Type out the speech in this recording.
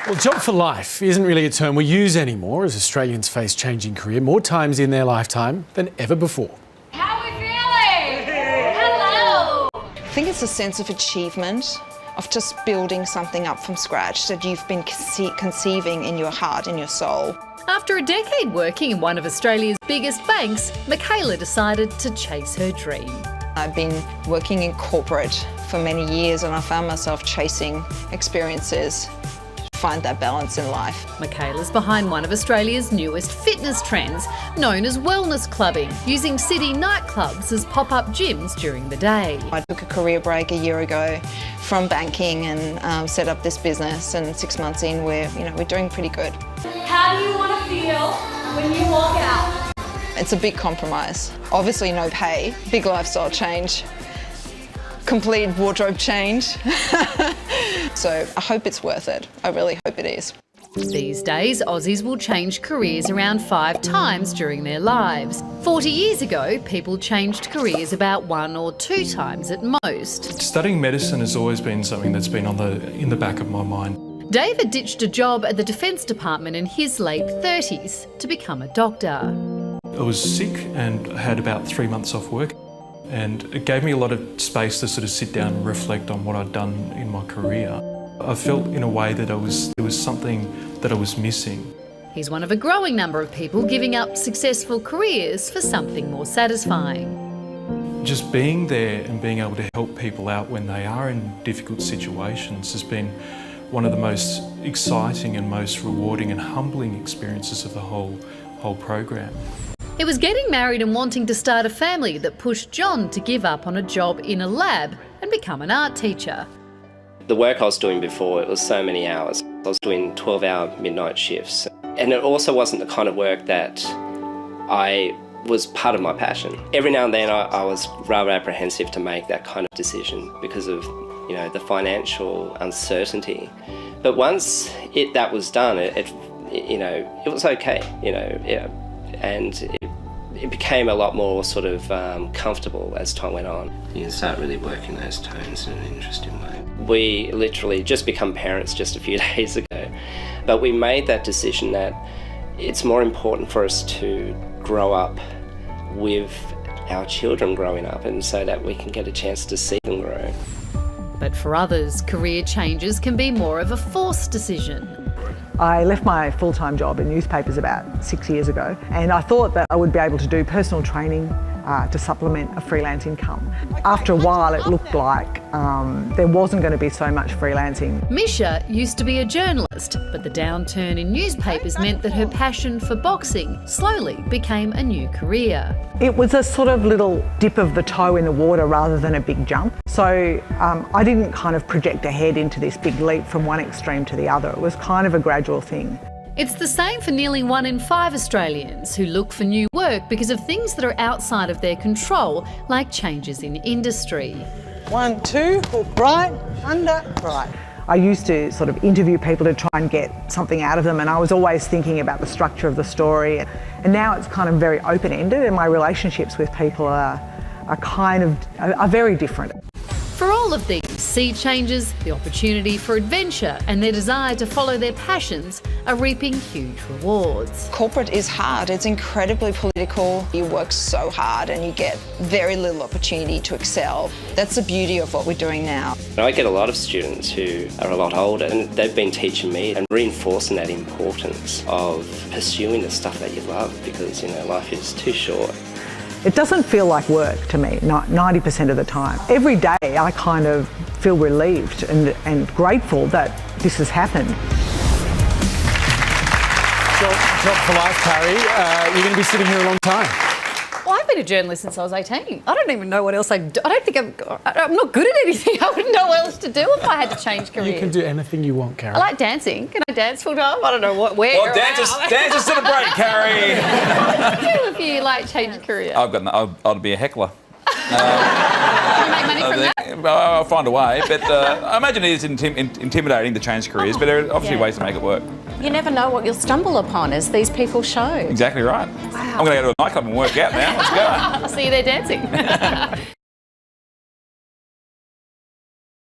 Well, job for life isn't really a term we use anymore as Australians face changing career more times in their lifetime than ever before. How are we feeling? Hello! I think it's a sense of achievement, of just building something up from scratch that you've been conceiving in your heart, in your soul. After a decade working in one of Australia's biggest banks, Michaela decided to chase her dream. I've been working in corporate for many years and I found myself chasing experiences, find that balance in life. Michaela's behind one of Australia's newest fitness trends, known as wellness clubbing, using city nightclubs as pop-up gyms during the day. I took a career break a year ago from banking and set up this business, and 6 months in we're doing pretty good. How do you want to feel when you walk out? It's a big compromise. Obviously no pay, big lifestyle change, complete wardrobe change. So I hope it's worth it. I really hope it is. These days, Aussies will change careers around 5 times during their lives. 40 years ago, people changed careers about 1 or 2 times at most. Studying medicine has always been something that's been in the back of my mind. David ditched a job at the Defence Department in his late 30s to become a doctor. I was sick and had about 3 months off work, and it gave me a lot of space to sort of sit down and reflect on what I'd done in my career. I felt in a way that there was something that I was missing. He's one of a growing number of people giving up successful careers for something more satisfying. Just being there and being able to help people out when they are in difficult situations has been one of the most exciting and most rewarding and humbling experiences of the whole program. It was getting married and wanting to start a family that pushed John to give up on a job in a lab and become an art teacher. The work I was doing before, it was so many hours. I was doing 12-hour midnight shifts. And it also wasn't the kind of work that I was part of my passion. Every now and then I was rather apprehensive to make that kind of decision because of, the financial uncertainty. But once that was done, it was okay, and it became a lot more sort of comfortable as time went on. You can start really working those tones in an interesting way. We literally just become parents just a few days ago, but we made that decision that it's more important for us to grow up with our children growing up, and so that we can get a chance to see them grow. But for others, career changes can be more of a forced decision. I left my full-time job in newspapers about 6 years ago, and I thought that I would be able to do personal training to supplement a freelance income. After a while it looked like there wasn't going to be so much freelancing. Misha used to be a journalist, but the downturn in newspapers meant that her passion for boxing slowly became a new career. It was a sort of little dip of the toe in the water rather than a big jump. So I didn't kind of project ahead into this big leap from one extreme to the other. It was kind of a gradual thing. It's the same for nearly 1 in 5 Australians who look for new work because of things that are outside of their control, like changes in industry. 1, 2, hook right, under, right. I used to sort of interview people to try and get something out of them, and I was always thinking about the structure of the story. And now it's kind of very open-ended, and my relationships with people are very different. For all of these, sea changes, the opportunity for adventure and their desire to follow their passions are reaping huge rewards. Corporate is hard, it's incredibly political. You work so hard and you get very little opportunity to excel. That's the beauty of what we're doing now. I get a lot of students who are a lot older, and they've been teaching me and reinforcing that importance of pursuing the stuff that you love, because life is too short. It doesn't feel like work to me 90% of the time. Every day I kind of feel relieved and grateful that this has happened. Job for life, Carrie. You're going to be sitting here a long time. Well, I've been a journalist since I was 18. I don't even know what else I do. I don't think I'm not good at anything. I wouldn't know what else to do if I had to change careers. You can do anything you want, Carrie. I like dancing. Can I dance full time? I don't know where. Well, dance us to the break, Carrie. What do you do if you change your career? I'll be a heckler. Can you make money from that? I'll find a way, but I imagine it is intimidating to change careers, but there are obviously ways to make it work. You never know what you'll stumble upon, as these people show. Exactly right. Wow. I'm going to go to a nightclub and work out now. Let's go. I'll see you there dancing.